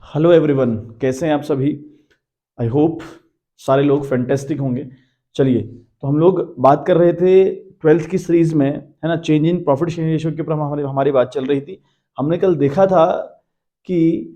Hello everyone, कैसे हैं आप सभी। आई होप सारे लोग फैंटेस्टिक होंगे। चलिए, तो हम लोग बात कर रहे थे ट्वेल्थ की सीरीज में, है ना, change in profit sharing ratio के ऊपर हमारी हमारी बात चल रही थी। हमने कल देखा था कि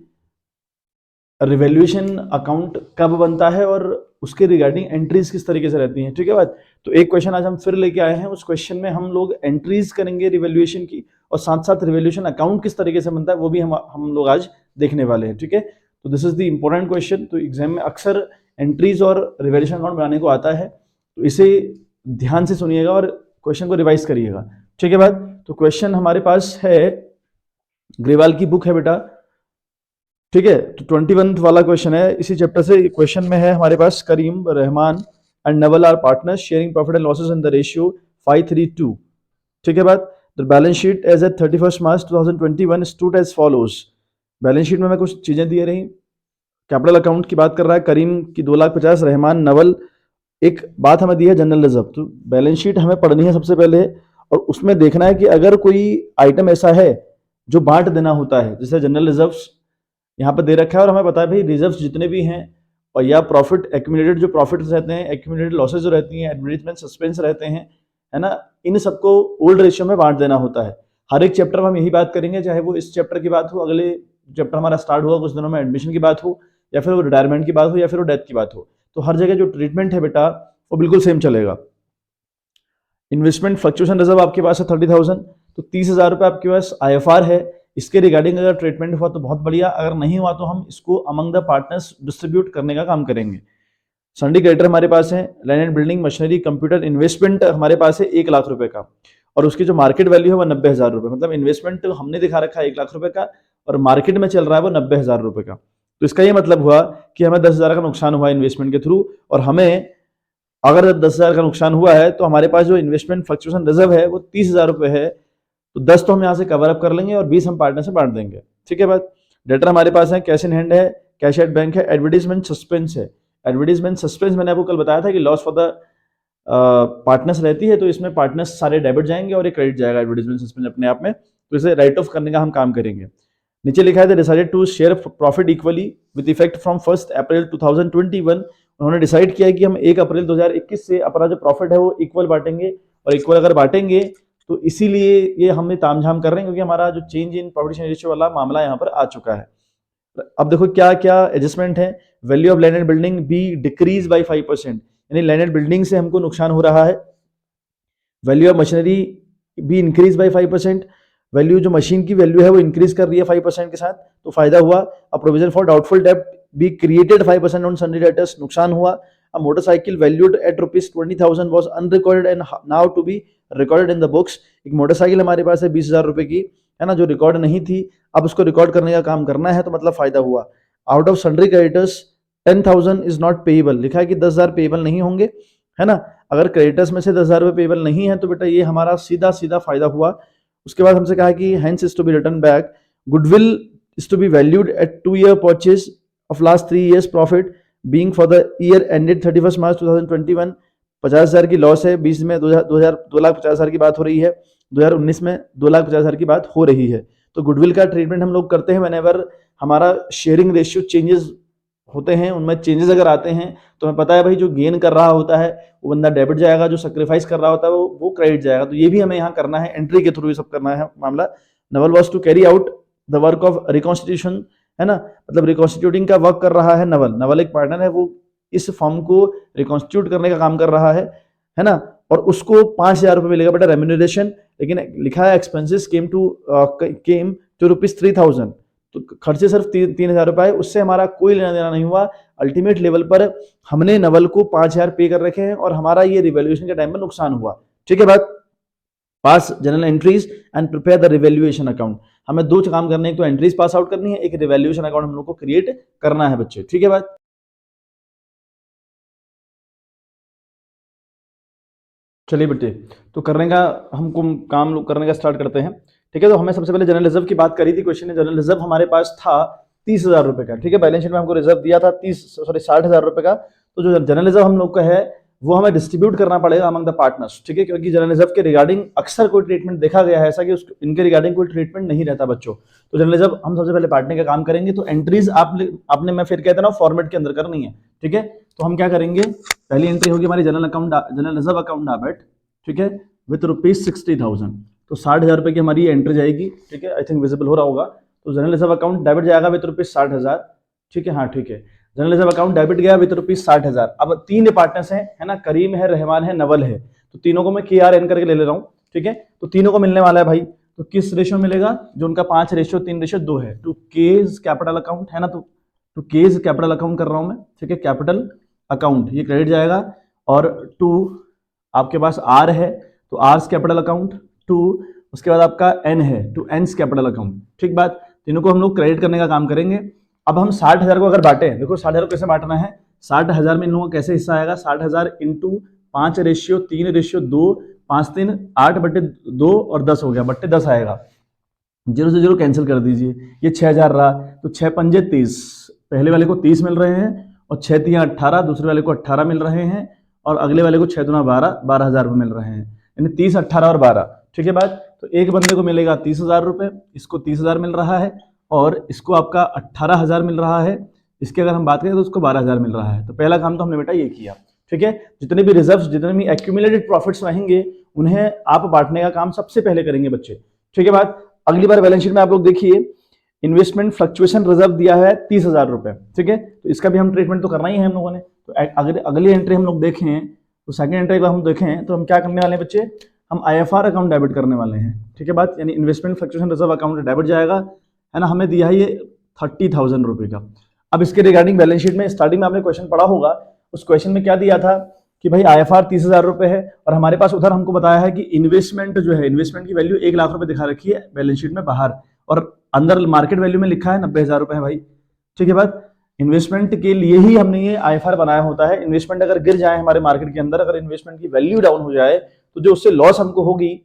रिवैल्यूएशन अकाउंट कब बनता है और उसके रिगार्डिंग एंट्रीज किस तरीके से रहती हैं। ठीक है बात। तो एक क्वेश्चन आज हम फिर लेके आए हैं। उस क्वेश्चन में हम लोग एंट्रीज करेंगे रिवैल्यूएशन की, और साथ साथ रिवैल्यूएशन अकाउंट किस तरीके से बनता है वो भी हम लोग आज देखने वाले हैं। ठीक है, तो this is the important question. तो एग्जाम में अक्सर एंट्रीज और रिवैल्यूएशन अकाउंट बनाने को आता है, तो इसे ध्यान से सुनिएगा और क्वेश्चन को रिवाइज करिएगा। ठीक है बात। तो क्वेश्चन हमारे पास है, ग्रेवाल की बुक है बेटा। ठीक है, तो 21 वाला क्वेश्चन है इसी चैप्टर से। क्वेश्चन में है हमारे पास, Karim, Rahman and Naval are partners sharing profit and losses in the ratio 5:3:2। ठीक है बात। The balance sheet as at 31 March 2021 stood as follows. Balance sheet में हमें कुछ चीजें दी रही। कैपिटल अकाउंट की बात कर रहा है, करीम की 2,50,000, रहमान, नवल। एक बात हमें दी है जनरल रिजर्व। तो बैलेंस शीट हमें पढ़नी है सबसे पहले, और उसमें देखना है कि अगर कोई आइटम ऐसा है जो बांट देना होता है, जैसे जनरल रिजर्व्स यहाँ पे दे रखा है, और हमें पता है भाई रिजर्व्स जितने भी हैं, और या प्रॉफिट एक्यूमुलेटेड जो प्रॉफिट्स रहते हैं, एक्यूमुलेटेड लॉसेज जो रहती हैं, एडवर्टाइजमेंट सस्पेंस रहते हैं, है ना, इन सबको ओल्ड रेशियो में बांट देना होता है। हर एक चैप्टर में हम यही बात करेंगे, चाहे वो इस चैप्टर की बात हो, अगले चैप्टर हमारा स्टार्ट हुआ कुछ दिनों में एडमिशन की बात हो, या फिर वो रिटायरमेंट की बात हो, या फिर वो डेथ की बात हो। तो हर जगह जो ट्रीटमेंट है बेटा वो बिल्कुल सेम चलेगा। इन्वेस्टमेंट फ्लक्चुएशन रिजर्व आपके पास है 30,000, तो 30,000 रुपये आपके पास IFR है। इसके रिगार्डिंग अगर ट्रीटमेंट हुआ तो बहुत बढ़िया, अगर नहीं हुआ तो हम इसको अमंग द पार्टनर्स डिस्ट्रीब्यूट करने का काम करेंगे। सन्डी क्रेडिटर हमारे पास है, land and building, machinery, computer, investment हमारे पास है 1,00,000 रुपए का, और उसकी जो मार्केट वैल्यू है वो 90,000 रुपए। मतलब इन्वेस्टमेंट हमने दिखा रखा है 1,00,000 रुपए का, और मार्केट में चल रहा है वो 90,000 रुपए का। तो इसका ये मतलब हुआ कि हमें 10,000 का नुकसान हुआ इन्वेस्टमेंट के थ्रू, और हमें अगर 10,000 का नुकसान हुआ है तो हमारे पास जो इन्वेस्टमेंट फ्लक्चुएशन रिजर्व है वो 30,000 रुपए है। तो 10 तो हम यहाँ से कवर अप कर लेंगे और 20 हम पार्टनर से बांट देंगे। ठीक है बात। डेटर हमारे पास है, कैश इन हैंड है, कैश एट बैंक है, एडवर्टीजमेंट सस्पेंस है। एडवर्टीजमेंट सस्पेंस मैंने आपको कल बताया था कि लॉस फॉर द पार्टनर्स रहती है, तो इसमें पार्टनर्स सारे डेबिट जाएंगे और एक क्रेडिट जाएगा एडवर्टीजमेंट सस्पेंस अपने आप में। तो इसे राइट ऑफ करने का हम काम करेंगे। नीचे लिखा है decided to share profit equally with effect from 1 April 2021। उन्होंने डिसाइड किया है कि हम 1 अप्रैल 2021 से अपना जो प्रॉफिट है वो इक्वल बांटेंगे, और इक्वल अगर बांटेंगे तो इसीलिए ये हमें तामझाम कर रहे हैं, क्योंकि हमारा जो change in profit sharing ratio वाला मामला यहाँ पर आ चुका है। अब देखो क्या क्या एडजस्टमेंट है। Value of land and building be decrease by 5%, यानी लैंड एंड बिल्डिंग से हमको नुकसान हो रहा है। Value of machinery be increase by 5%, value जो मशीन की वैल्यू है वो इंक्रीज कर रही है 5% के साथ, तो फायदा हुआ। अ प्रोविजन फॉर डाउटफुल डेब्ट be created 5% on sundry debtors, नुकसान हुआ। A motorcycle valued at ₹20,000 was unrecorded and now to be recorded in the books. एक मोटरसाइकिल हमारे पास है 20,000 रुपए की, है ना, जो रिकॉर्ड नहीं थी, अब उसको रिकॉर्ड करने का काम करना है, तो मतलब फायदा हुआ। Out of sundry creditors 10,000 is not payable, लिखा है कि 10,000 पेएबल नहीं होंगे, है ना। अगर क्रेडिटर्स में से 10,000 रुपए पेएबल नहीं है तो बेटा ये हमारा सीधा सीधा फायदा हुआ। उसके बाद हमसे कहा कि hence is to be return back, goodwill is to be valued at 2-year purchase of last 3 years profit being for the year ended 31 March 2021। 50,000 की लॉस है, 20 में 2,50,000 की बात हो रही है, 2019 में 2,50,000 की बात हो रही है। तो गुडविल का ट्रीटमेंट हम लोग करते हैं व्हेनेवर हमारा शेयरिंग रेशियो चेंजेस होते हैं, उनमें चेंजेस अगर आते हैं तो हमें पता है भाई जो गेन कर रहा होता है वो बंदा डेबिट जाएगा, जो सेक्रीफाइस कर रहा होता है वो क्रेडिट जाएगा। तो ये भी हमें यहाँ करना है, एंट्री के थ्रू ये सब करना है मामला। Naval was to carry out the work of reconstitution, है ना, मतलब रिकॉन्स्टिट्यूटिंग का वर्क कर रहा है नवल। नवल एक पार्टनर है, वो इस फॉर्म को रिकॉन्स्टिट्यूट करने का काम कर रहा है ना, और उसको 5,000 रुपये मिलेगा बेटा रेम्यूनरेशन, लेकिन लिखा है एक्सपेंसेस केम टू ₹3,000, तो खर्चे सिर्फ 3,000 रुपए, उससे हमारा कोई लेना देना नहीं हुआ। अल्टीमेट लेवल पर हमने नवल को 5,000 पे कर रखे हैं, और हमारा ये रिवैल्यूएशन के टाइम में नुकसान हुआ। ठीक है बात। Pass journal entries and prepare the revaluation account. हमें दो काम करने हैं, एक तो एंट्रीज पास आउट करनी है, एक रिवैल्यूएशन अकाउंट हम लोग को क्रिएट करना है बच्चे। ठीक है बात। चलिए बेटे, तो करने का हमको काम करने का स्टार्ट करते हैं। ठीक है, तो हमें सबसे पहले जनरल रिजर्व की बात करी थी क्वेश्चन में। जनरल रिजर्व हमारे पास था 30,000 रुपए का। ठीक है, बैलेंस शीट में हमको रिजर्व दिया था 60,000 रुपए का। तो जो जनरल रिजर्व हम लोग का है वो हमें डिस्ट्रीब्यूट करना पड़ेगा अमंग द पार्टनर्स, ठीक है, क्योंकि जनरल रिजर्व के रिगार्डिंग अक्सर कोई ट्रीटमेंट देखा गया है ऐसा कि इनके रिगार्डिंग कोई ट्रीटमेंट नहीं रहता बच्चों। तो जनरल रिजर्व हम सबसे पहले बांटने का काम करेंगे। तो एंट्रीज आपने मैं फिर कहता ना फॉर्मेट के अंदर करनी है, ठीक है। तो हम क्या करेंगे, पहली एंट्री होगी हमारी जनरल रिजर्व अकाउंट डेबिट, ठीक है, विथ ₹60,000। तो 60,000 रुपए की हमारी एंट्री जाएगी, ठीक है, आई थिंक विजिबल हो रहा होगा। तो जनरल रिजर्व अकाउंट डेबिट जाएगा विथ ₹60,000, ठीक है, हाँ ठीक है। जनरल रिजर्व अकाउंट डेबिट गया विथ ₹60,000। अब 3 पार्टनर्स हैं, है ना, करीम है, रहमान है, नवल है। तो तीनों को मैं KRN करके ले रहा हूँ, ठीक है। तो तीनों को मिलने वाला है भाई। तो किस रेशियो मिलेगा, जो उनका 5:3:2 है, टू केज कैपिटल अकाउंट, है ना। तो केज कैपिटल अकाउंट कर रहा हूं मैं, ठीक है, कैपिटल अकाउंट ये क्रेडिट जाएगा। और टू आपके पास आर है, तो आर्स कैपिटल अकाउंट टू, उसके बाद आपका एन है, टू एन्स कैपिटल अकाउंट, ठीक बात। तीनों को हम लोग क्रेडिट करने का काम करेंगे। अब हम 60,000 को अगर बांटे, देखो 60,000 कैसे बांटना है, 60,000 में इन लोगों का कैसे हिस्सा आएगा, 60,000 इंटू 5:3:2, 5×3 8/2 और 10 हो गया, बट्टे 10 आएगा। 0 से 0 कैंसिल कर दीजिए, ये 6,000 रहा। तो 6×5 = 30, पहले वाले को 30 मिल रहे हैं, और 6×3 = 18, दूसरे वाले को 18 मिल रहे हैं, और अगले वाले को 6×2 = 12, 12,000 रुपये मिल रहे हैं, यानी 30, 18 और 12, ठीक है बात। तो एक बंदे को मिलेगा 30,000 रुपये, इसको 30,000 मिल रहा है, और इसको आपका 18,000 मिल रहा है। इसकी अगर हम बात करें तो उसको 12,000 मिल रहा है। तो पहला काम तो हमने बेटा ये किया, ठीक है। जितने भी रिजर्व्स, जितने भी एक्यूमुलेटेड प्रॉफिट्स रहेंगे, उन्हें आप बांटने का काम सबसे पहले करेंगे बच्चे, ठीक है बात। अगली बार बैलेंस शीट में आप लोग देखिए, इन्वेस्टमेंट फ्लक्चुएशन रिजर्व दिया है 30,000 रुपए, ठीक है। तो इसका भी हम ट्रीटमेंट तो करना ही है हम लोगों ने। तो अगली एंट्री हम लोग देखें, तो सेकंड एंट्री को हम देखें तो हम क्या करने वाले हैं बच्चे, हम IFR अकाउंट डेबिट करने वाले हैं, ठीक है बात। यानी investment fluctuation reserve account debit जाएगा, है ना। हमें दिया है ये 30,000 रुपए का। अब इसके रिगार्डिंग बैलेंस शीट में स्टार्टिंग में आपने क्वेश्चन पढ़ा होगा, उस क्वेश्चन में क्या दिया था कि भाई IFR 30,000 रुपए है, और हमारे पास उधर हमको बताया है कि इन्वेस्टमेंट जो है, इन्वेस्टमेंट की वैल्यू 1 लाख रुपए दिखा रखी है बैलेंस शीट में बाहर, और अंदर मार्केट वैल्यू में लिखा है 90,000 रुपए है भाई, ठीक है बात। इन्वेस्टमेंट के लिए ही हमने ये IFR बनाया होता है। इन्वेस्टमेंट अगर गिर जाए हमारे मार्केट के अंदर, अगर इन्वेस्टमेंट की वैल्यू डाउन हो जाए, तो जो उससे लॉस हमको होगी,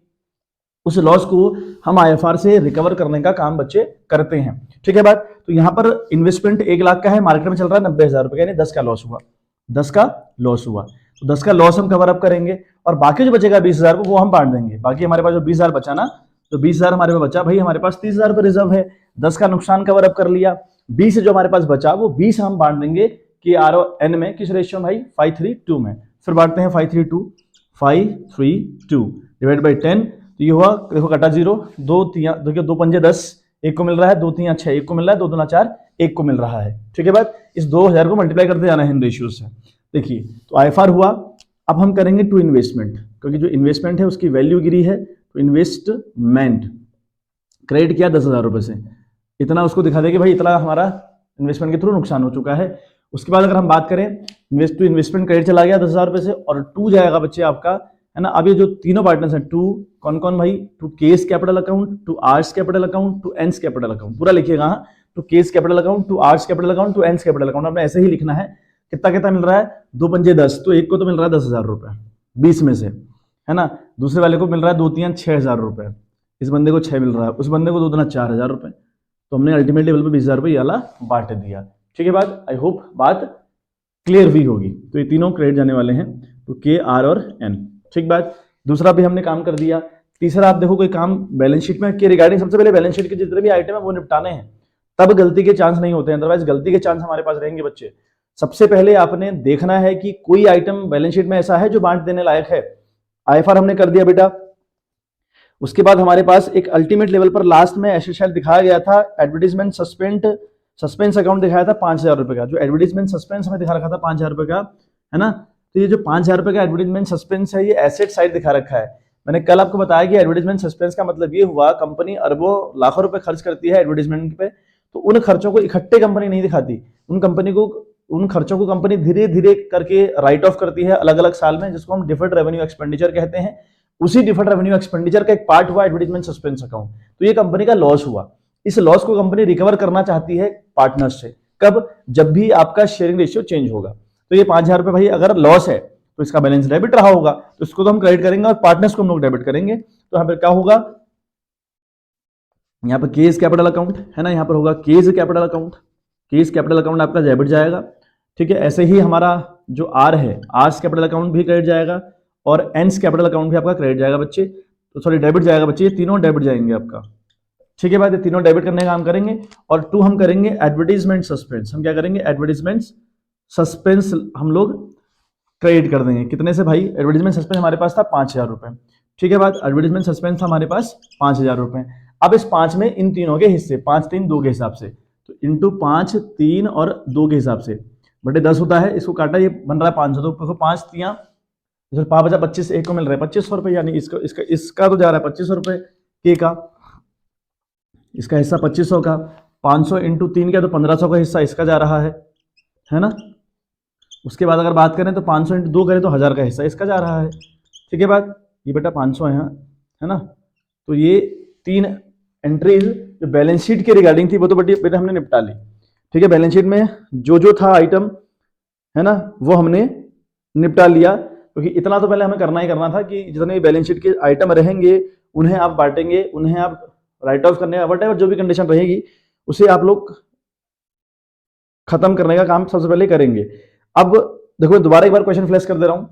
उस लॉस को हम IFR से रिकवर करने का काम बच्चे करते हैं, ठीक है बात। तो यहाँ पर इन्वेस्टमेंट 1 लाख का है, मार्केट में चल रहा है 90,000 रुपए, यानी 10 का लॉस हुआ, 10 का लॉस हुआ। तो 10 का लॉस हम कवर अप करेंगे, और बाकी जो बचेगा 20,000 को वो हम बांट देंगे। बाकी हमारे पास जो 20,000 बचा ना, तो 20,000 हमारे पास बचा भाई, हमारे पास 30,000 रुपए रिजर्व है, 10 का नुकसान कवर अप कर लिया। 20 जो हमारे पास बचा, वो 20 हम बांट देंगे KRN में, किस रेशियो में भाई, 5:3:2 में। फिर बांटते हैं 5:3:2 डिवाइड बाई 10, तो ये हुआ, देखो कटा 0, 2 देखिए 2 पंजे 10, एक को मिल रहा है, 2 3 6, एक को मिल रहा है, 2 2 4, एक को मिल रहा है, ठीक है बात। इस 2,000 को मल्टीप्लाई करते जाना है इन रेशियोज से। देखिए तो IFR हुआ। अब हम करेंगे टू इन्वेस्टमेंट, क्योंकि जो इन्वेस्टमेंट है उसकी वैल्यू गिरी है, तो इन्वेस्टमेंट क्रेडिट किया 10,000 रुपए से, इतना उसको दिखा दे कि भाई इतना हमारा इन्वेस्टमेंट के थ्रू नुकसान हो चुका है। उसके बाद अगर हम बात करें, इन्वेस्टमेंट क्रेडिट चला गया 10,000 रुपए से, और टू जाएगा बच्चे आपका, है ना। अब ये जो तीनों पार्टनर्स हैं, टू कौन कौन भाई, to K's capital account, to R's capital account, to N's capital account, पूरा लिखिएगा, हाँ। To K's capital account, to R's capital account, to N's capital account, आपने ऐसे ही लिखना है। कितना कितना मिल रहा है, 2 पंजे 10, तो एक को तो मिल रहा है 10,000 रुपए 20 में से, है ना। दूसरे वाले को मिल रहा है 2 3 6,000 रुपए, इस बंदे को 6 मिल रहा है, उस बंदे को 2 दूना 4,000 रुपए। तो हमने अल्टीमेट लेवल पे 20,000 रुपये वाला बांट दिया, ठीक है बात। आई होप बात क्लियर भी होगी। तो ये तीनों क्रेडिट जाने वाले हैं, तो KR और N, ठीक बात। दूसरा भी हमने काम कर दिया। तीसरा आप देखो कोई काम बैलेंस शीट में के रिगार्डिंग, सबसे पहले बैलेंस शीट के जितने भी आइटम है वो निपटाने हैं, तब गलती के चांस नहीं होते हैं, अदरवाइज गलती के चांस हमारे पास रहेंगे बच्चे। सबसे पहले आपने देखना है कि कोई आइटम बैलेंस शीट में ऐसा है जो बांट देने लायक है। IFR हमने कर दिया बेटा। उसके बाद हमारे पास एक अल्टीमेट लेवल पर लास्ट में ऐसे शायद दिखाया गया था, एडवर्टीजमेंट सस्पेंस अकाउंट दिखाया था 5,000 रुपए का, जो एडवर्टीजमेंट सस्पेंस हमें दिखा रखा था 5,000 रुपए का, है ना। तो ये जो 5,000 रुपए का एडवर्टीजमेंट सस्पेंस है, ये एसेट साइड दिखा रखा है। मैंने कल आपको बताया कि एडवर्टीजमेंट सस्पेंस का मतलब ये हुआ, कंपनी अरबों लाखों रुपए खर्च करती है एडवर्टीजमेंट पे, तो उन खर्चों को इकट्ठे कंपनी नहीं दिखाती, उन खर्चों को कंपनी धीरे धीरे करके राइट ऑफ करती है अलग अलग साल में, जिसको हम डिफर्ड रेवेन्यू एक्सपेंडिचर कहते हैं। उसी डिफर्ड रेवेन्यू एक्सपेंडिचर का एक पार्ट हुआ एडवर्टीजमेंट सस्पेंस अकाउंट। तो ये कंपनी का लॉस हुआ, इस लॉस को कंपनी रिकवर करना चाहती है पार्टनर्स से, कब, जब भी आपका शेयरिंग रेशियो चेंज होगा। तो ये 5,000 रुपए भाई अगर लॉस है तो इसका बैलेंस डेबिट रहा होगा, तो इसको तो हम क्रेडिट करेंगे और पार्टनर्स को हम लोग डेबिट करेंगे। तो यहाँ पर क्या होगा, यहाँ पर केस कैपिटल अकाउंट है ना, यहाँ पर होगा case capital account, case capital account आपका डेबिट जाएगा, ठीक है। ऐसे ही हमारा जो आर है, आर्स कैपिटल अकाउंट भी क्रेडिट जाएगा और एंस कैपिटल अकाउंट भी आपका क्रेडिट जाएगा बच्चे, तो सॉरी डेबिट जाएगा बच्चे, ये तीनों डेबिट जाएंगे आपका। ठीक है बात, ये तीनों डेबिट करने का काम करेंगे। और टू हम करेंगे एडवर्टीजमेंट सस्पेंस, हम क्या करेंगे एडवर्टीजमेंट सस्पेंस हम लोग क्रेडिट कर देंगे। कितने से भाई, एडवर्टीजमेंट सस्पेंस हमारे पास था 5,000 रुपए। ठीक है बात, एडवर्टीजमेंट सस्पेंस था हमारे पास 5,000 रुपए। अब इस 5 में इन तीनों के हिस्से 5, 3, 2 के हिसाब से, तो इंटू 5, 3 और 2 के हिसाब से बटे 10 होता है, इसको काटा ये बन रहा है 500, तो 5 तियां 5 बचा 25, एक को मिल रहा है 2500 रुपए, यानी इसका तो जा रहा है 2500 रुपए के का, इसका हिस्सा 2500 का, 500 इंटू 3 का तो 1500 का हिस्सा इसका जा रहा है ना। उसके बाद अगर बात करें तो 500 इंटू 2 करें तो 1000 का हिस्सा इसका जा रहा है। ठीक है बात, ये बेटा 500 है यहाँ, है ना। तो ये 3 एंट्रीज जो बैलेंस शीट के रिगार्डिंग थी वो तो बेटा हमने निपटा ली। ठीक है, बैलेंस शीट में जो था आइटम, है ना, वो हमने निपटा लिया, क्योंकि इतना तो पहले हमें करना ही करना था कि जितने बैलेंस शीट के आइटम रहेंगे उन्हें आप बांटेंगे, उन्हें आप राइट ऑफ करने का वट जो भी कंडीशन रहेगी उसे आप लोग खत्म करने का काम सबसे पहले करेंगे। अब देखो दोबारा एक बार क्वेश्चन फ्लैश कर दे रहा हूं,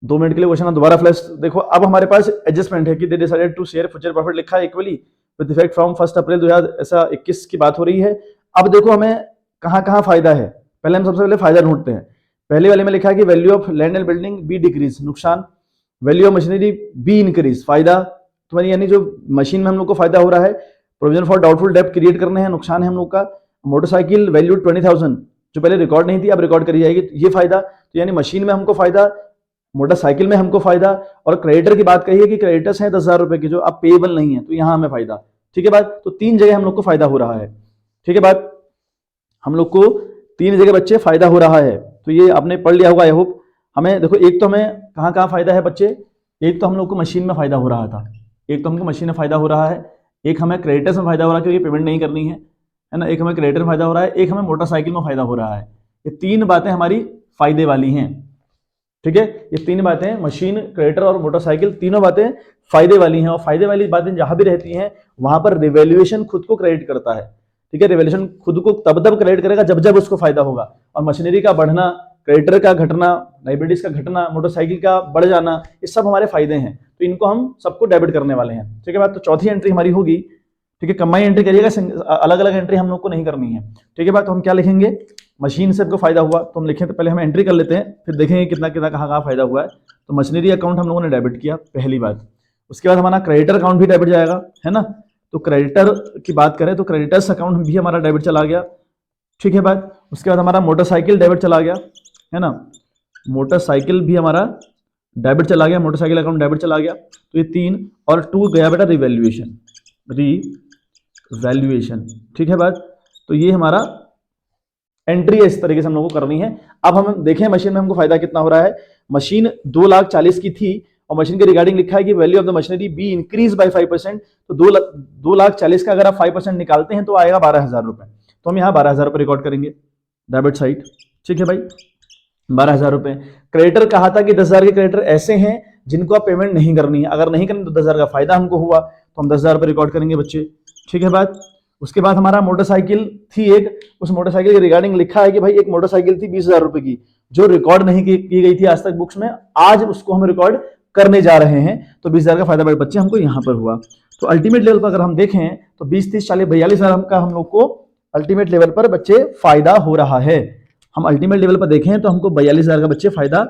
2 मिनट के लिए क्वेश्चन दोबारा फ्लैश। देखो अब हमारे पास एडजस्टमेंट है कि they decided to share future profit लिखा है equally with effect from 1 April 2021 की बात हो रही है। अब देखो हमें कहां कहां फायदा है, पहले हम सबसे पहले फायदा ढूंढते हैं। पहले वाले में लिखा है कि value of land and building be decrease, नुकसान, value of machinery be increase, फायदा, तुम्हारी यानी जो मशीन में हम लोग को फायदा हो रहा है। प्रोविजन फॉर डाउटफुल डेब्ट क्रिएट करने हैं, नुकसान है हम लोग का। मोटरसाइकिल वैल्यू 20,000 जो पहले रिकॉर्ड नहीं थी अब रिकॉर्ड करी जाएगी, ये फायदा, तो यानी मशीन में हमको फायदा, मोटरसाइकिल में हमको फायदा। और क्रेडिटर की बात कही है कि क्रेडिटर्स हैं 10,000 रुपए के जो अब पेएबल नहीं है, तो यहां हमें फायदा। ठीक है बात, तो 3 जगह हम लोग को फायदा हो रहा है। ठीक है बात, हम लोग को 3 जगह बच्चे फायदा हो रहा है, तो ये आपने पढ़ लिया होगा आई होप। हमें देखो एक तो हमें कहां कहां फायदा है बच्चे, एक तो हम लोग को मशीन में फायदा हो रहा था, एक तो हमको मशीन में फायदा हो रहा है, एक हमें क्रेडिटर्स में फायदा हो रहा है क्योंकि पेमेंट नहीं करनी है ना, एक हमें क्रेडिटर में फायदा हो रहा है, एक हमें मोटरसाइकिल में फायदा हो रहा है। ये 3 बातें हमारी फायदे वाली हैं। ठीक है, ये 3 बातें, मशीन, क्रेडिटर और मोटरसाइकिल, तीनों बातें फायदे वाली हैं। और फायदे वाली बातें जहां भी रहती हैं वहां पर रिवैल्यूएशन खुद को क्रेडिट करता है। ठीक है, रिवैल्यूएशन खुद को तब क्रेडिट करेगा जब जब उसको फायदा होगा। और मशीनरी का बढ़ना, क्रेडिटर का घटना, लाइबिलिटीज का घटना, मोटरसाइकिल का बढ़ जाना, ये सब हमारे फायदे हैं, तो इनको हम सबको डेबिट करने वाले हैं। ठीक है बात, तो चौथी एंट्री हमारी होगी। ठीक है, कंबाइन एंट्री करिएगा, अलग अलग एंट्री हम लोग को नहीं करनी है। ठीक है बात, तो हम क्या लिखेंगे, मशीन से हमको फायदा हुआ तो हम लिखें, तो पहले हम एंट्री कर लेते हैं फिर देखेंगे कितना कितना कहाँ कहाँ फायदा हुआ है। तो मशीनरी अकाउंट हम लोगों ने डेबिट किया, पहली बात। उसके बाद हमारा क्रेडिटर अकाउंट भी डेबिट जाएगा, है ना। तो क्रेडिटर की बात करें तो क्रेडिटर्स अकाउंट भी हमारा डेबिट चला गया। ठीक है बात, उसके बाद हमारा मोटरसाइकिल डेबिट चला गया, है ना, मोटरसाइकिल भी हमारा डेबिट चला गया, मोटरसाइकिल अकाउंट डेबिट चला गया। तो ये 3 और 2 गया बेटा रिवैल्यूएशन, रिवैल्यूएशन। ठीक है बात, तो ये हमारा एंट्री है, इस तरीके से हम लोगों को करनी है। अब हम देखें मशीन में हमको फायदा कितना हो रहा है। मशीन 2,40,000 की थी और मशीन के रिगार्डिंग लिखा है कि value of the machinery be increase by 5%, तो 2,40,000 का अगर आप 5% निकालते हैं तो आएगा 12,000 रुपए। तो हम यहाँ 12,000 रुपए रिकॉर्ड करेंगे डेबिट साइड। ठीक है भाई, 12,000 रुपए। क्रेडिटर कहा था कि 10,000 के क्रेडिटर ऐसे हैं जिनको आप पेमेंट नहीं करनी है, अगर नहीं करनी तो 10,000 का फायदा हमको हुआ, तो हम 10,000 रुपए रिकॉर्ड करेंगे बच्चे। ठीक है बात, उसके बाद हमारा मोटरसाइकिल थी एक, उस मोटरसाइकिल के रिगार्डिंग लिखा है कि भाई एक मोटरसाइकिल थी 20,000 रुपए की जो रिकॉर्ड नहीं की गई थी आज तक बुक्स में, आज उसको हम रिकॉर्ड करने जा रहे हैं, तो 20,000 का फायदा बच्चे हमको यहाँ पर हुआ। तो अल्टीमेट लेवल पर अगर हम देखें तो 20, 30, 40, 42,000 का हम लोग को अल्टीमेट लेवल पर बच्चे फायदा हो रहा है। हम अल्टीमेट लेवल पर देखें तो हमको 42,000 का बच्चे फायदा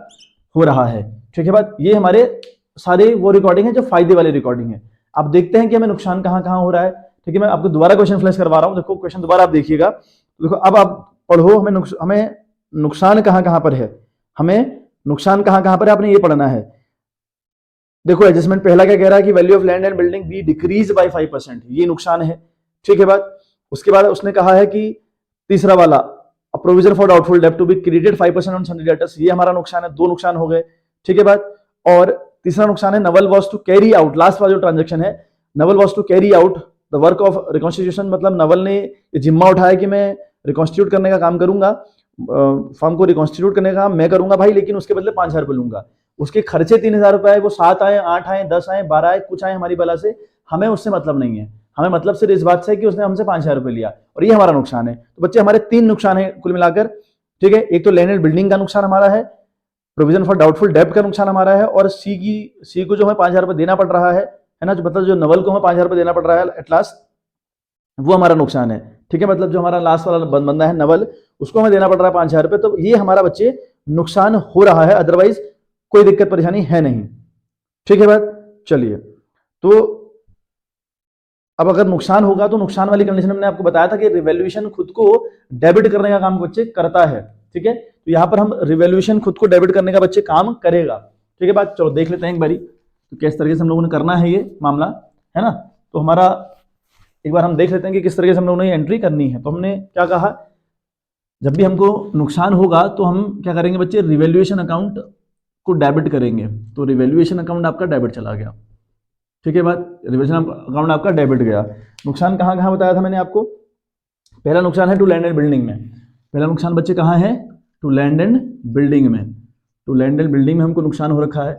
हो रहा है। ठीक है बात, ये हमारे सारे वो रिकॉर्डिंग है जो फायदे वाली रिकॉर्डिंग है। अब देखते हैं कि हमें नुकसान कहाँ कहाँ हो रहा है। ठीक है, मैं आपको दोबारा क्वेश्चन फ्लैश करवा रहा हूं, देखो क्वेश्चन दोबारा आप देखिएगा। देखो अब आप पढ़ो, हमें नुकसान कहां कहां पर है, हमें नुकसान कहां कहां पर है, आपने ये पढ़ना है। देखो एडजस्टमेंट पहला क्या कह रहा है कि value of land and building be decrease by 5%, ये नुकसान है। ठीक है बात, उसके बाद उसने कहा है कि तीसरा वाला प्रोविजन फॉर डाउटफुल डेब्ट to be credited 5% on sundry debtors, ये हमारा नुकसान है, 2 नुकसान हो गए। ठीक है बात, और तीसरा नुकसान है Naval was to carry out, last वाला जो ट्रांजेक्शन है, Naval was to carry out the work of reconstitution, मतलब नवल ने जिम्मा उठाया कि मैं रिकॉन्स्टिट्यूट करने का काम करूंगा, फॉर्म को रिकॉन्स्टिट्यूट करने का काम मैं करूंगा भाई, लेकिन उसके बदले 5,000 रुपए लूंगा। उसके खर्चे 3,000 रुपए आए, वो 7 आए, 8 आए, 10 आए, 12 आए, कुछ आए हमारी बला से, हमें उससे मतलब नहीं है। हमें मतलब सिर्फ इस बात से कि उसने हमसे 5,000 रुपए लिया, और ये हमारा नुकसान है। तो बच्चे हमारे 3 नुकसान है कुल मिलाकर, ठीक है। एक तो लैंड एंड बिल्डिंग का नुकसान हमारा है, प्रोविजन फॉर डाउटफुल डेब्ट का नुकसान हमारा है, और सी को जो हमें 5,000 रुपये देना पड़ रहा है ना, जो मतलब जो नवल को हमें 5,000 रुपये देना पड़ रहा है एट लास्ट, वो हमारा नुकसान है। ठीक है, मतलब जो हमारा लास्ट वाला बंदा है नवल, उसको हमें देना पड़ रहा है 5,000 रुपये, तो ये हमारा बच्चे नुकसान हो रहा है, अदरवाइज कोई दिक्कत परेशानी है नहीं। ठीक है बात, चलिए। तो अब अगर नुकसान होगा तो नुकसान वाली कंडीशन हमने आपको बताया था कि रिवैल्यूएशन खुद को डेबिट करने का काम बच्चे करता है। ठीक है, तो यहां पर हम रिवैल्यूएशन खुद को डेबिट करने का बच्चे काम करेगा। ठीक है बात, चलो देख लेते हैं एक बारी तो किस तरीके से हम लोगों ने करना है ये मामला, है ना। तो हमारा एक बार हम देख लेते हैं कि किस तरीके से हम लोगों ने एंट्री करनी है। तो हमने क्या कहा, जब भी हमको नुकसान होगा तो हम क्या करेंगे बच्चे, रिवैल्यूएशन अकाउंट को डेबिट करेंगे। तो रिवैल्यूएशन अकाउंट आपका डेबिट चला गया। ठीक है बात, रिवैल्यूएशन अकाउंट आपका डेबिट गया। नुकसान कहाँ कहाँ बताया था मैंने आपको, पहला नुकसान है टू लैंड एंड बिल्डिंग में। पहला नुकसान बच्चे कहाँ है, टू लैंड एंड बिल्डिंग में। टू लैंड एंड बिल्डिंग में हमको नुकसान हो रखा है।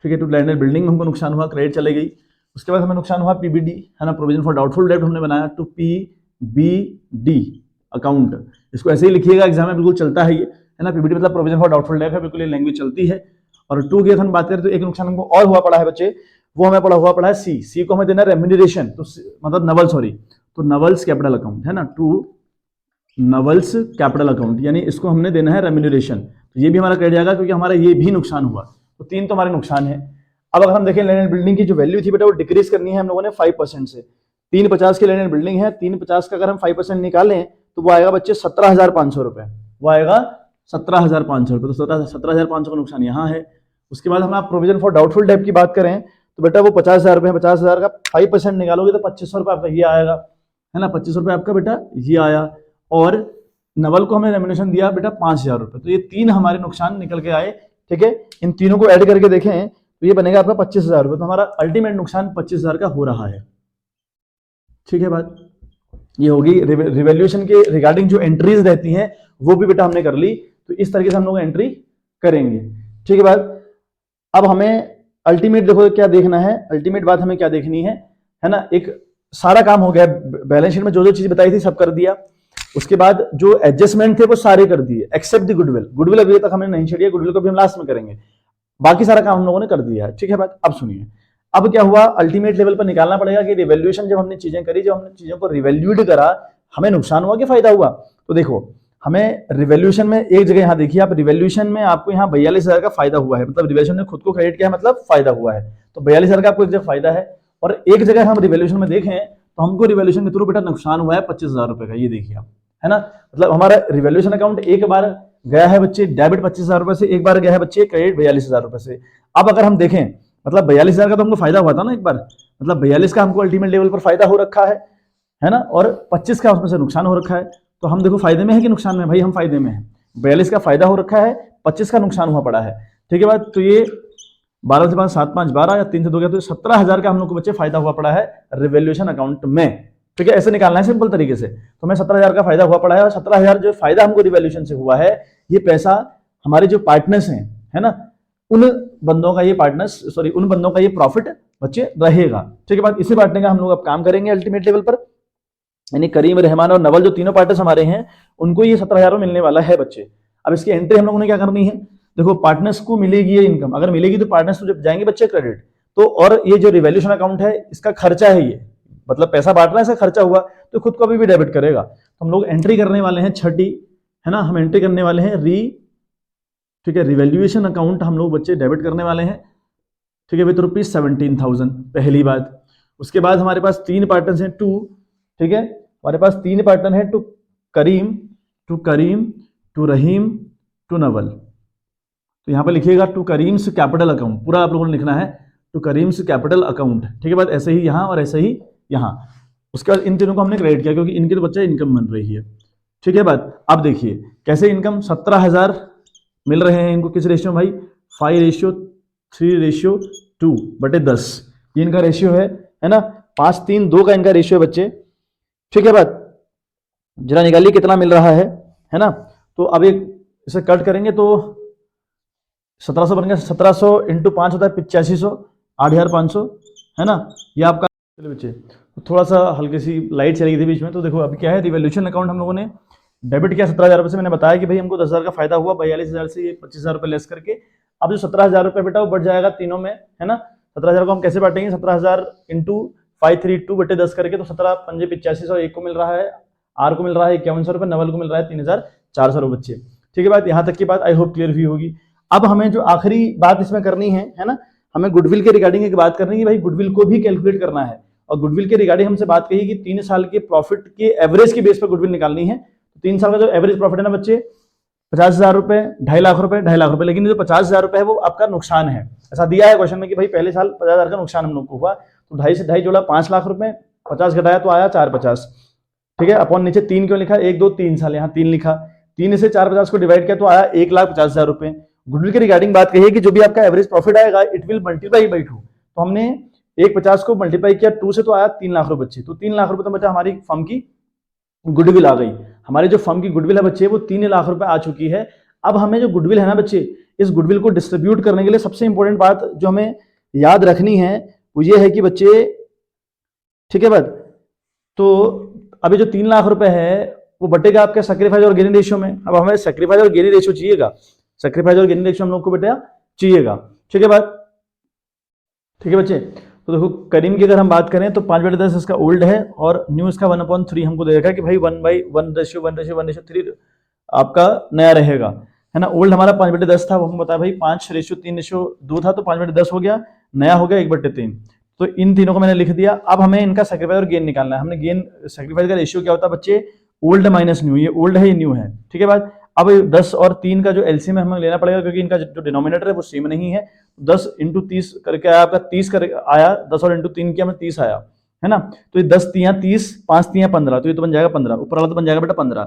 ठीक है, टू लैंड एंड बिल्डिंग में हमको नुकसान हुआ, क्रेडिट चले गई। उसके बाद हमें नुकसान हुआ पीबीडी, है ना, प्रोविजन फॉर डाउटफुल डेब्ट हमने बनाया, टू पीबीडी अकाउंट। इसको ऐसे ही लिखिएगा, एग्जाम में बिल्कुल चलता है ये, है ना। पीबीडी मतलब प्रोविजन फॉर डाउटफुल डेब्ट है, बिल्कुल ये लैंग्वेज चलती है। और टू की हम बात करें तो एक नुकसान हमको और हुआ पड़ा है बच्चे, वो हमें पड़ा है सी को हमें देना रेम्यूनरेशन, तो मतलब नवल, सॉरी, तो नवल्स कैपिटल अकाउंट, है ना, टू नवल्स कैपिटल अकाउंट, यानी इसको हमने देना है रेम्यूनरेशन। तो ये भी हमारा क्रेडिट जाएगा क्योंकि हमारा ये भी नुकसान हुआ। तो 3 तो हमारे नुकसान है। अब अगर हम देखें लैंड एंड बिल्डिंग की जो वैल्यू थी बेटा, वो डिक्रीज करनी है हम लोगों ने 5% से। 350 की लैंड एंड बिल्डिंग है, 350 का अगर हम 5% निकालें तो वो आएगा बच्चे 17,500 रुपए, वो आएगा 17,500 रुपए। तो 17,500 का नुकसान यहाँ है। उसके बाद हम आप प्रोविजन फॉर डाउटफुल डेब्ट की बात करें तो बेटा वो 50,000 रुपए है, 50,000 का 5% निकालोगे तो 2,500 रुपए आपका ये आएगा, है ना, 2,500 रुपए आपका बेटा ये आया। और नवल को हमने रेम्यूनरेशन दिया बेटा 5,000 रुपए। तो ये 3 हमारे नुकसान निकल के आए। ठीक है, इन तीनों को ऐड करके देखें तो ये बनेगा आपका 25,000 रुपए। तो हमारा अल्टीमेट नुकसान 25,000 का हो रहा है। ठीक है बात, ये होगी रिवैल्यूएशन के रिगार्डिंग जो एंट्रीज रहती हैं वो भी बेटा हमने कर ली। तो इस तरीके से हम लोग एंट्री करेंगे। ठीक है बात, अब हमें अल्टीमेट देखो क्या देखना है, अल्टीमेट बात हमें क्या देखनी है ना। एक सारा काम हो गया, बैलेंस शीट में जो जो चीज बताई थी सब कर दिया। उसके बाद जो एडजस्टमेंट थे वो सारे कर दिए एक्सेप्ट द गुडविल। गुडविल अभी तक हमने नहीं छेड़ी, गुडविल को भी हम लास्ट में करेंगे। बाकी सारा काम हम लोगों ने कर दिया है। ठीक है बात, अब सुनिए, अब क्या हुआ, अल्टीमेट लेवल पर निकालना पड़ेगा कि रिवैल्यूएशन जब हमने चीजें करी, जब हमने चीजों को रिवैल्यूड करा, हमें नुकसान हुआ कि फायदा हुआ। तो देखो हमें रिवैल्यूएशन में एक जगह, यहाँ देखिए आप, रिवैल्यूएशन में आपको यहाँ 42,000 का फायदा हुआ है, मतलब रिवैल्यूएशन ने खुद को क्रेडिट किया, मतलब फायदा हुआ है। तो 42,000 का आपको एक जगह फायदा है, और एक जगह हम रिवैल्यूएशन में देखें तो हमको रिवैल्यूएशन के थ्रू बेटा नुकसान हुआ है 25,000 रुपए का, ये देखिए आप, है ना। मतलब हमारा रिवैल्यूएशन अकाउंट एक बार गया है बच्चे डेबिट 25,000 रुपए से, एक बार गया है बच्चे क्रेडिट 42,000 रुपए से। अब अगर हम देखें, मतलब 42,000 का तो हमको फायदा हुआ था ना एक बार, मतलब 42 का हमको अल्टीमेट लेवल पर फायदा हो रखा है ना, और 25 का उसमें से नुकसान हो रखा है। तो हम देखो फायदे में है कि नुकसान में, भाई हम फायदे में है। 42 का फायदा हो रखा है, 25 का नुकसान हुआ पड़ा है। ठीक है बात, तो ये 12 से 5 7 5 12 या 3 से 2 गया, तो 17,000 का हम लोग को बच्चे फायदा हुआ पड़ा है रिवैल्यूएशन अकाउंट में। ठीक है, ऐसे निकालना है सिंपल तरीके से। तो हमें 17,000 का फायदा हुआ पड़ा है, और 17,000 जो फायदा हमको रिवैल्यूएशन से हुआ है, ये पैसा हमारे जो पार्टनर्स हैं, है ना, उन बंदों का ये उन बंदों का ये प्रॉफिट बच्चे रहेगा। ठीक है बात, इसे बांटने का हम लोग अब काम करेंगे अल्टीमेट लेवल पर, यानी करीम, रहमान और नवल जो तीनों पार्टनर्स हमारे हैं, उनको ये 17,000 मिलने वाला है बच्चे। अब इसकी एंट्री हम लोगों ने क्या करनी है, देखो पार्टनर्स को मिलेगी ये इनकम, अगर मिलेगी तो पार्टनर्स को जब जाएंगे बच्चे क्रेडिट, तो और ये जो रिवैल्यूएशन अकाउंट है इसका खर्चा है, ये मतलब पैसा बांट रहा है, इसका खर्चा हुआ तो खुद को अभी भी डेबिट करेगा। तो हम लोग एंट्री करने वाले हैं छठी, है ना, हम एंट्री करने वाले हैं ठीक है, रिवैल्यूएशन अकाउंट हम लोग बच्चे डेबिट करने वाले हैं। ठीक है, विथ ₹17,000 पहली बात। उसके बाद हमारे पास 3 पार्टनर्स हैं, ठीक है, हमारे पास 3 पार्टनर हैं, to Karim, to Rahim, to Naval. तो यहां पर लिखिएगा टू करीम्स कैपिटल अकाउंट, पूरा आप लोगों ने लिखना है, टू करीम्स कैपिटल अकाउंट। ठीक है बात, ऐसे ही यहां और ऐसे ही यहां। उसके बाद इन तीनों को हमने क्रेडिट किया क्योंकि इनके तो बच्चा इनकम बन रही है। ठीक है बात, अब देखिए कैसे इनकम 17,000 मिल रहे हैं इनको, किस रेशियो भाई, 5:3:2/10, ये इनका रेशियो है ना, 5:3:2 का इनका रेशियो है बच्चे। ठीक है बात, जरा निकालिए कितना मिल रहा है ना। तो अब एक इसे कट करेंगे तो 1700 बन गया, 1700 × 5 होता है 8500, 8,500, है ना, ये आपका। चलिए बच्चे, तो थोड़ा सा हल्की सी लाइट चली गई थी बीच में। तो देखो अभी क्या है, रिवैल्यूएशन अकाउंट हम लोगों ने डेबिट किया 17,000 रुपये से, मैंने बताया कि भाई हमको 10,000 का फायदा हुआ, 42,000 से ये 25,000 रुपये लेस करके। अब जो 17,000 रुपये बेटा वो बढ़ जाएगा तीनों में, है ना। 17,000 को हम कैसे बांटेंगे, 17,000 इंटू 532/10 करके, तो 17 पंजे 8500, एक को मिल रहा है, आर को मिल रहा है 5100 रुपये, नवल को मिल रहा है 3,400 रुपये बच्चे। ठीक है बात, यहाँ तक की बात आई होप क्लियर हुई होगी। अब हमें जो आखिरी बात इसमें करनी है ना, हमें गुडविल के रिगार्डिंग एक बात करनी है कि भाई गुडविल को भी कैलकुलेट करना है, और गुडविल के रिगार्डिंग हमसे बात कही कि 3 साल के प्रॉफिट के एवरेज के बेस पर गुडविल निकालनी है। 3 साल का जो एवरेज प्रॉफिट है ना बच्चे, 50,000 रुपए, 2.5 लाख रुपए, 2.5 लाख रुपए, लेकिन जो 50,000 रुपए है वो आपका नुकसान है। ऐसा दिया है क्वेश्चन में कि भाई पहले साल 50,000 का नुकसान हम लोग को हुआ, तो 2.5 से 2.5 जोड़ा 5 लाख रुपए, 50 घटाया तो आया 450। ठीक है, अपॉन नीचे 3 क्यों लिखा, 1 2 3 साल, यहाँ 3 लिखा, 3 से 450 को डिवाइड किया तो आया 1,50,000 रुपए। गुडविल के रिगार्डिंग बात कही कि जो भी आपका एवरेज प्रॉफिट आएगा इट विल मल्टीप्लाई बाई 2, तो हमने 150 को मल्टीप्लाई किया 2 से तो आया 3 लाख रुपए बच्चे, तो 3 लाख रुपए तो बच्चा हमारी फर्म की गुडविल आ गई। हमारी जो फर्म की गुडविल है बच्चे वो 3 लाख रुपए आ चुकी है। अब हमें जो गुडविल है ना बच्चे, इस गुडविल को डिस्ट्रीब्यूट करने के लिए सबसे इंपॉर्टेंट बात जो हमें याद रखनी है वो ये है कि बच्चे, ठीक है बात, तो अभी जो 3 लाख रुपए है वो बटेगा आपके सैक्रिफाइस और गेनिंग रेशियो में। अब हमें सैक्रिफाइस और गेनिंग रेशियो चाहिएगा, सैक्रिफाइस और गेनिंग रेशियो हम लोग को बेटा चाहिएगा। ठीक है बात, ठीक है बच्चे। तो देखो करीम की अगर हम बात करें तो 5/10 इसका ओल्ड है और न्यू इसका 1/3 हमको दे रखा है कि भाई 1/1 आपका नया रहेगा, है ना। ओल्ड हमारा 5/10 था, वो हम बताया भाई 5:3:2 था, तो 5/10 हो गया, नया हो गया 1/3। तो इन तीनों को मैंने लिख दिया। अब हमें इनका सैक्रिफाइस और गेन निकालना है। हमने गेन सैक्रिफाइस का रेशियो क्या होता है बच्चे, ओल्ड माइनस न्यू, ये ओल्ड है ये न्यू है। ठीक है बात। अब 10 और 3 का जो एलसीएम हमें लेना पड़ेगा क्योंकि इनका जो डिनोमिनेटर है वो सेम नहीं है। 10 इंटू 30 करके आया आपका 30 कर आया, 10 और इंटू 3 किया हमें 30 आया, है ना। तो ये 10 3 30, 5 3 15, तो ये तो बन जाएगा 15, ऊपर वाला तो बन जाएगा बेटा 15।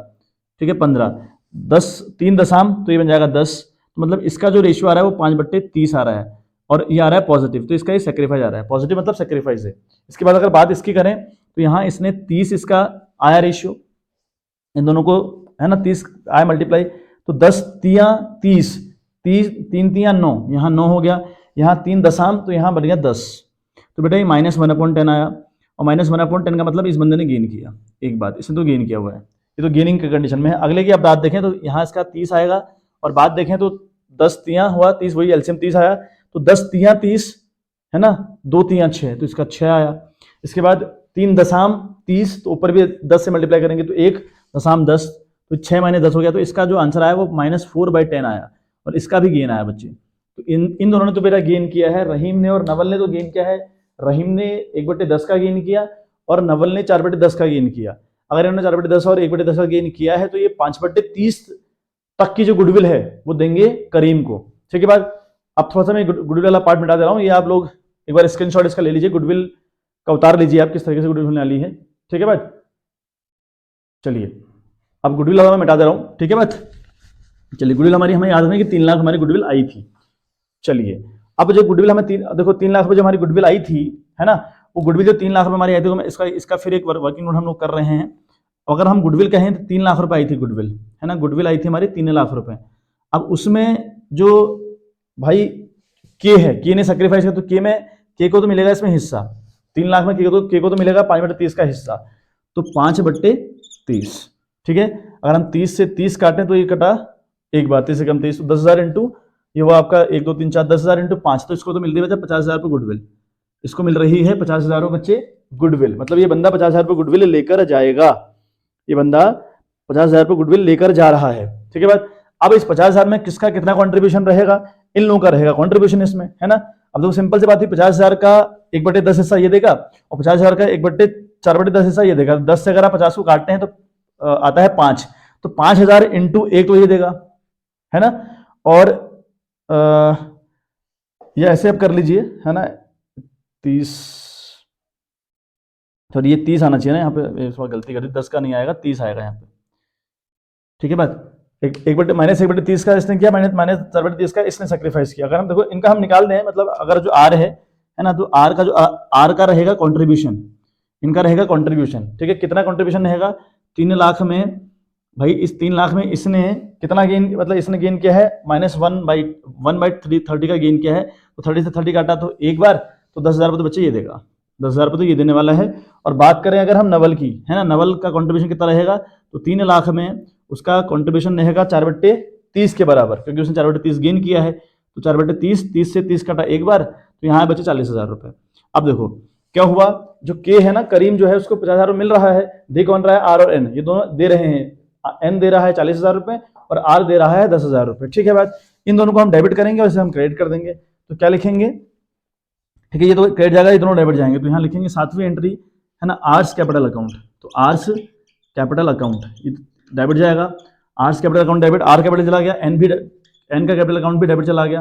ठीक है 15, 10 3 दशम, तो ये बन जाएगा 10। तो मतलब इसका जो रेशियो आ रहा है वो 5/30 आ रहा है और ये आ रहा है पॉजिटिव, तो इसका ये सेक्रीफाइस आ रहा है, पॉजिटिव मतलब सेक्रीफाइस है। इसके बाद अगर बात इसकी करें तो यहाँ इसने 30 इसका आया रेशियो, इन दोनों को, है ना, 30 आया मल्टीप्लाई, तो 10 3 30, 3 3 9, यहाँ 9 हो गया, यहाँ 3 दशम, तो यहाँ बन गया 10। तो बेटा ये -1/10 आया, और -1/10 का मतलब इस बंदे ने गेन किया। एक बात, इसने तो गेन किया हुआ है, ये तो गेनिंग के कंडीशन में है। अगले की आप बात देखें तो यहाँ इसका 30 आएगा, और बात देखें तो 10 3 हुआ 30, वही एलसीएम 30 आया, तो 10 3 30, है ना, 2 3 6, तो इसका 6 आया। इसके बाद 3 दशम 30, तो ऊपर भी 10 से मल्टीप्लाई करेंगे तो 1 दशम 10, तो 6 - 10 हो गया, तो इसका जो आंसर आया वो -4/10 आया, और इसका भी गेन आया बच्चे। तो इन दोनों ने तो बेटा गेन किया है, रहीम ने और नवल ने तो गेन किया है। रहीम ने 1/10 का गेन किया और नवल ने 4/10 का गेन किया। अगर इन्होंने 4/10 और 1/10 का गेन किया है तो ये 5/30 तक की जो गुडविल है वो देंगे करीम को। ठीक है बात। अब थोड़ा सा मैं गुडविल वाला पार्ट मिटा दे रहा हूँ, ये आप लोग एक बार स्क्रीनशॉट इसका ले लीजिए, गुडविल का उतार लीजिए आप किस तरीके से गुडविल होने वाली है। ठीक है बात, चलिए अब गुडविल वाला मैं मिटा दे रहा हूँ। ठीक है बात, चलिए गुडविल हमारी हमें याद है कि 3 लाख हमारी गुडविल आई थी। चलिए अब जो गुडविल हमें देखो 3 लाख रुपए जो हमारी गुडविल आई थी, है ना, वो गुडविल जो 3 लाख रुपए हमारी आई थी, इसका फिर एक वर्किंग नोट हम लोग कर रहे हैं। अगर हम गुडविल कहें तो 3 लाख रुपए आई थी गुडविल, है ना, गुडविल आई थी हमारी 3 लाख रुपए। अब उसमें जो भाई के है, के ने सेक्रीफाइस किया, तो के में के को तो मिलेगा इसमें हिस्सा, 3 लाख में के को तो मिलेगा 5/30 का हिस्सा, तो 5/30। ठीक है, अगर हम 30 से 30 काटें तो ये कटा एक बात, 30 से कम 30, तो 10,000 इंटू ये वो आपका 1 2 3 4, 10,000 इंटू 5, तो इसको तो मिल रही है 50,000 रुपये गुडविल। इसको मिल रही है 50,000 बच्चे गुडविल, मतलब ये बंदा 50,000 रुपये गुडविल लेकर जाएगा, ये बंदा 50,000 रुपये गुडविल लेकर जा रहा है। ठीक है बात। अब इस 50,000 में किसका कितना कॉन्ट्रीब्यूशन रहेगा, इन लोगों का रहेगा कॉन्ट्रीब्यूशन इसमें, है ना। अब तो सिंपल सी बात है, 50,000 का 1/10 हिस्सा ये देगा और 50,000 का 4/10 हिस्सा ये देगा। 10 से अगर आप 50 को काटते हैं तो आता है 5, तो 5,000 इंटू 1 तो ये देगा, है ना। और ये ऐसे आप कर लीजिए, है ना, 30, सॉरी ये 30 आना चाहिए ना, यहाँ पे थोड़ा गलती कर दी, 10 का नहीं आएगा, 30 आएगा यहाँ पे। ठीक है बात, -1/30 का इसने किया, -4/30 का इसने सेक्रीफाइस किया। अगर हम देखो इनका हम निकाल दें, मतलब अगर जो आर है ना, तो आर का जो आर का रहेगा कॉन्ट्रीब्यूशन, इनका रहेगा कॉन्ट्रीब्यूशन। ठीक है, कितना कॉन्ट्रीब्यूशन रहेगा 3 लाख में, भाई इस 3 लाख में इसने कितना गेन, मतलब इसने गेन किया है -1/30 का गेन किया है, तो 30 से 30 काटा तो एक बार, तो 10,000 रुपये तो बच्चे ये देगा, 10,000 रुपये तो ये देने वाला है। और बात करें अगर हम नवल की, है ना, नवल का कॉन्ट्रीब्यूशन कितना रहेगा, तो 3 लाख में उसका कॉन्ट्रीब्यूशन रहेगा 4/30 के बराबर, क्योंकि उसने 4/30 गेन किया है। तो 4/30, 30 से 30 काटा एक बार, तो यहाँ बचे 40,000 रुपए। अब देखो क्या हुआ, जो के है ना, करीम जो है उसको 50,000 मिल रहा है। दे कौन रहा है, आर और एन, ये दोनों दे रहे हैं। एन दे रहा है 40,000 रुपए और आर दे रहा है 10,000 रुपए। ठीक है बात, इन दोनों को हम डेबिट करेंगे और इसे हम क्रेडिट कर देंगे। तो क्या लिखेंगे, ठीक है, ये तो क्रेडिट जाएगा, ये दोनों डेबिट जाएंगे। तो यहाँ लिखेंगे 7वीं एंट्री है ना, आर्स कैपिटल अकाउंट। तो आर्स कैपिटल अकाउंट ये डेबिट जाएगा, R's capital account debit, R capital चला गया, एन का कैपिटल अकाउंट भी डेबिट चला गया,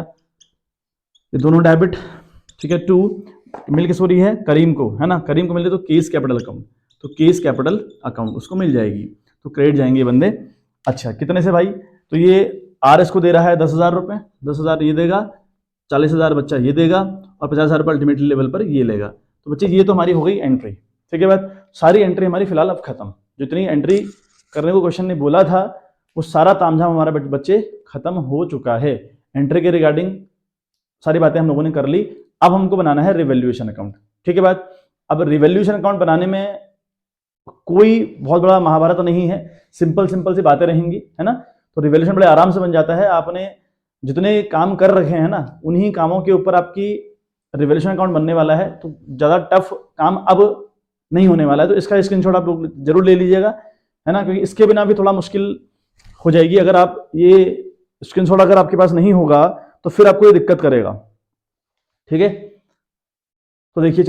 ये दोनों डेबिट। ठीक है, 2 मिल के सॉरी है करीम को, है ना, करीम को मिले तो केस कैपिटल अकाउंट, तो केस कैपिटल अकाउंट उसको मिल जाएगी, तो क्रेडिट जाएंगे बंदे। अच्छा, कितने से भाई, तो ये आर एस को दे रहा है 10,000 रुपए, 10,000 ये देगा, 40,000 बच्चा ये देगा और 50,000 रुपये अल्टीमेटली लेवल पर ये लेगा। तो बच्चे ये तो हमारी हो गई एंट्री। ठीक है बात, सारी एंट्री हमारी फिलहाल अब खत्म। जितनी एंट्री करने को क्वेश्चन ने बोला था वो सारा तामझाम हमारा बच्चे खत्म हो चुका है। एंट्री के रिगार्डिंग सारी बातें हम लोगों ने कर ली। अब हमको बनाना है रिवैल्यूएशन अकाउंट। ठीक है बात, अब रिवैल्यूएशन अकाउंट बनाने में कोई बहुत बड़ा महाभारत तो नहीं है, सिंपल सी बातें रहेंगी, है ना। तो रिवैल्यूएशन बड़े आराम से बन जाता है। आपने जितने काम कर रखे हैं ना, उन्हीं कामों के ऊपर आपकी रिवैल्यूएशन अकाउंट बनने वाला है। तो ज़्यादा टफ काम अब नहीं होने वाला है। तो इसका स्क्रीनशॉट आप लोग जरूर ले लीजिएगा, है ना, क्योंकि इसके बिना भी थोड़ा मुश्किल हो जाएगी। अगर आप ये स्क्रीनशॉट अगर आपके पास नहीं होगा तो फिर आपको ये दिक्कत करेगा। ठीक है, तो देखिए,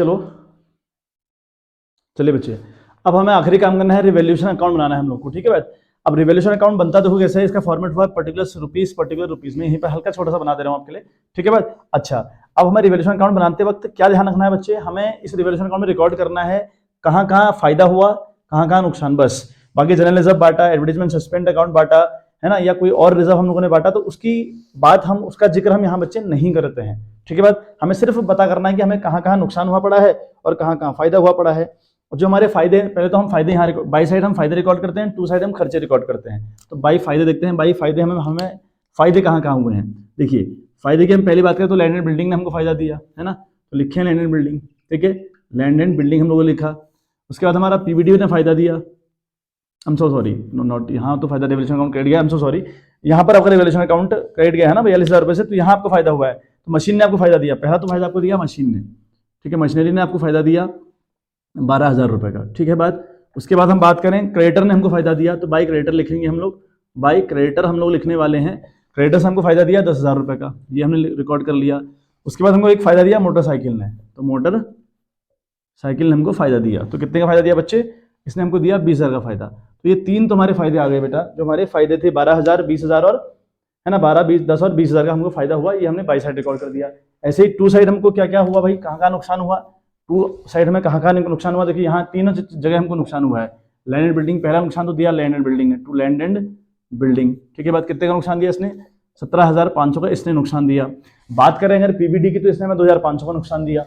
चलिए बच्चे, अब हमें आखिरी काम करना है, रिवैल्यूएशन अकाउंट बनाना है हम लोग को। ठीक है बात, अब रिवैल्यूएशन अकाउंट बनता देखो कैसे है, इसका फॉर्मेट हुआ पर्टिकुलर रुपीज में, यहीं पर हल्का छोटा सा बना दे रहा हूं आपके लिए। ठीक है बात, अच्छा, अब हमें रिवैल्यूएशन अकाउंट बनाते वक्त क्या ध्यान रखना है बच्चे, हमें इस रिवैल्यूएशन अकाउंट में रिकॉर्ड करना है कहाँ कहाँ फायदा हुआ, कहाँ कहाँ नुकसान, बस। बाकी जनरल रिजर्व बांटा, एडवर्टाइजमेंट सस्पेंड अकाउंट बांटा, है ना, या कोई और रिजर्व हम लोगों ने बांटा, तो उसकी बात हम, उसका जिक्र हम यहाँ बच्चे नहीं करते हैं। ठीक है बात, हमें सिर्फ पता करना है कि हमें कहाँ कहाँ नुकसान हुआ पड़ा है और कहाँ कहाँ फायदा हुआ पड़ा है। और जो हमारे फायदे, पहले तो हम फायदे यहाँ बाई साइड हम फायदे रिकॉर्ड करते हैं, टू साइड हम खर्चे रिकॉर्ड करते हैं। तो बाई फायदे देखते हैं, बाई फायदे हमें फायदे कहाँ कहाँ हुए हैं। देखिए, फायदे की हम पहली बात करें तो लैंड एंड बिल्डिंग ने हमको फायदा दिया, है ना, तो लिखे लैंड एंड बिल्डिंग। ठीक है, लैंड एंड बिल्डिंग हम लोगों ने लिखा। उसके बाद हमारा पीबीडी ने फायदा दिया, I am so sorry, not यहाँ तो फायदा रिवैल्यूएशन अकाउंट क्रेडिट गया, आई एम सो सॉरी, यहाँ पर आपका रिवैल्यूएशन अकाउंट क्रेडिट गया है ना 42,000 रुपये से, तो यहाँ आपको फायदा हुआ है। तो मशीन ने आपको फायदा दिया, पहला तो फायदा आपको दिया मशीन ने। ठीक है, मशीनरी ने आपको फायदा दिया 12,000 रुपये का। ठीक है बात, उसके बाद हम बात करें, क्रेडिटर ने हमको फायदा दिया, तो बाई क्रेडिटर लिखेंगे हम लोग, बाई क्रेडिटर हम लोग लिखने वाले हैं। क्रेडिटर्स हमको फायदा दिया 10,000 रुपये का, ये हमने रिकॉर्ड कर लिया। उसके बाद हमको एक फायदा दिया मोटरसाइकिल ने, तो मोटर साइकिल ने हमको फायदा दिया। तो कितने का फायदा दिया बच्चे, इसने हमको दिया 20,000 का फायदा। तो ये तीन तुम्हारे फायदे आ गए बेटा, जो हमारे फायदे थे 12,000, 20,000 और, है ना, 12, 20, 10 और 20,000 का हमको फायदा हुआ, ये हमने बाई साइड रिकॉर्ड कर दिया। ऐसे ही टू साइड हमको क्या क्या हुआ भाई, कहाँ कहाँ नुकसान हुआ, टू साइड में कहाँ कहाँ नुकसान हुआ, देखिए यहाँ तीनों जगह हमको नुकसान हुआ है। लैंड एंड बिल्डिंग, पहला नुकसान तो दिया लैंड एंड बिल्डिंग ने, टू लैंड एंड बिल्डिंग। ठीक है बात, कितने का नुकसान दिया इसने, 17,500 का इसने नुकसान दिया। बात करें अगर पीबीडी की, तो इसने हमें 2,500 का नुकसान दिया।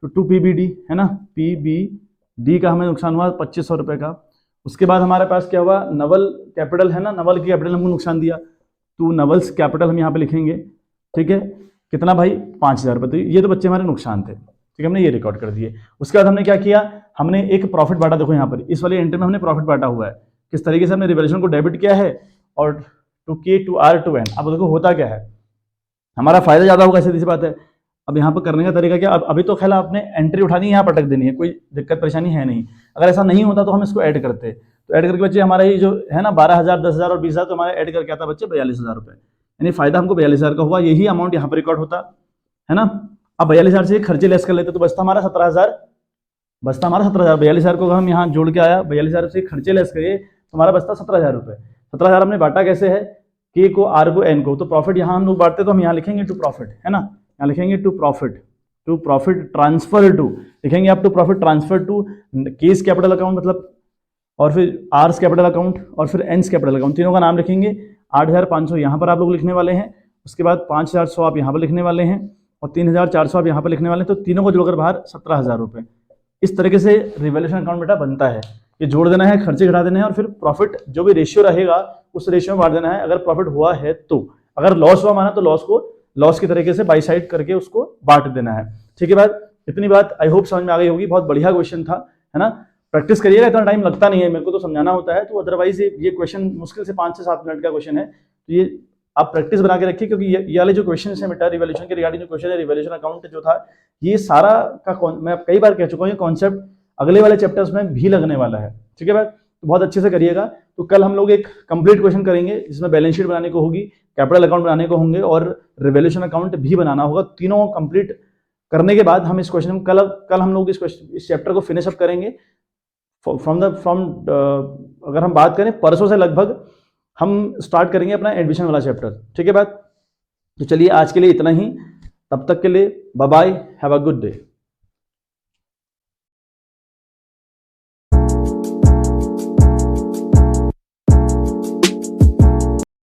तो टू पीबीडी, है ना, पीबीडी का हमें नुकसान हुआ 2,500 रुपये का। उसके बाद हमारे पास क्या हुआ, नवल कैपिटल, है ना, नवल की कैपिटल हमको नुकसान दिया, तो नवल्स कैपिटल हम यहाँ पे लिखेंगे। ठीक है, कितना भाई, 5,000 रुपये। तो ये तो बच्चे हमारे नुकसान थे। ठीक है, हमने ये रिकॉर्ड कर दिए। उसके बाद हमने क्या किया, हमने एक प्रॉफिट बांटा, देखो यहाँ पर इस वाली एंट्री में हमने प्रॉफिट बांटा हुआ है। किस तरीके से हमने रिवैल्यूएशन को डेबिट किया है, और टू के टू आर टू एन। अब देखो होता क्या है, हमारा फायदा ज्यादा होगा, सीधी सी बात है। अब यहाँ पर करने का तरीका क्या, अब अभी तो खैर आपने एंट्री उठानी है, यहाँ पटक देनी है, कोई दिक्कत परेशानी है नहीं। अगर ऐसा नहीं होता तो हम इसको ऐड करते, तो ऐड करके बच्चे हमारा ये जो है ना 12,000, 10,000 और 20,000, तो हमारा ऐड करके आता बच्चे 42,000 रुपये, यानी फायदा हमको 42,000 का हुआ। यही अमाउंट यहाँ पर रिकॉर्ड होता है ना। अब 42,000 से खर्चे लेस कर लेते तो बचता हमारा 17,000, 42,000 को हम यहाँ जोड़ के आया, 42,000 से खर्चे लेस करिए तो हमारा बचता 17,000 रुपये। 17,000 हमने बांटा कैसे है, के को, आर को, एन को। तो प्रॉफिट यहाँ हम लोग बांटते तो हम यहाँ लिखेंगे टू प्रॉफिट, है ना, यहाँ लिखेंगे टू प्रॉफिट ट्रांसफर टू, लिखेंगे आप to profit transfer to K's capital account, मतलब, और फिर आर्स कैपिटल अकाउंट और फिर एन्स कैपिटल अकाउंट, तीनों का नाम लिखेंगे। 8,500 यहाँ पर आप लोग लिखने वाले हैं, उसके बाद 5,100 आप यहाँ पर लिखने वाले हैं, और 3,400 आप यहाँ पर लिखने वाले हैं। तो तीनों को जोड़कर बाहर 17,000 रुपये। इस तरीके से रिवैल्यूएशन अकाउंट बेटा बनता है। ये जोड़ देना है, खर्चे घटा देने हैं, और फिर प्रॉफिट जो भी रेशियो रहेगा उस रेशियो में बांट देना है। अगर प्रॉफिट हुआ है तो, अगर लॉस हुआ माना तो लॉस को लॉस की तरीके से बाई साइड करके उसको बांट देना है। ठीक है बात, इतनी बात आई होप समझ में आ गई होगी। बहुत बढ़िया क्वेश्चन था, है ना। प्रैक्टिस करिएगा, इतना टाइम लगता नहीं है, मेरे को तो समझाना होता है, तो अदरवाइज ये क्वेश्चन मुश्किल से 5 से 7 मिनट का क्वेश्चन है, तो ये आप प्रैक्टिस बना के रखिए, क्योंकि ये वाले जो क्वेश्चन है बेटा रिवैल्यूएशन के रिगार्डिंग जो क्वेश्चन है, रिवैल्यूएशन अकाउंट जो था, ये सारा का मैं कई बार कह चुका हूँ, ये कॉन्सेप्ट अगले वाले चैप्टर्स में भी लगने वाला है, ठीक है बात, तो बहुत अच्छे से करिएगा। तो कल हम लोग एक कंप्लीट क्वेश्चन करेंगे जिसमें बैलेंस शीट बनाने को होगी, कैपिटल अकाउंट बनाने को होंगे और रिवैल्यूएशन अकाउंट भी बनाना होगा। तीनों कंप्लीट करने के बाद हम इस क्वेश्चन कल हम लोग इस चैप्टर को फिनिश अप करेंगे फ्रॉम अगर हम बात करें परसों से लगभग हम स्टार्ट करेंगे अपना एडमिशन वाला चैप्टर, ठीक है बात। तो चलिए आज के लिए इतना ही, तब तक के लिए bye bye, have a good day.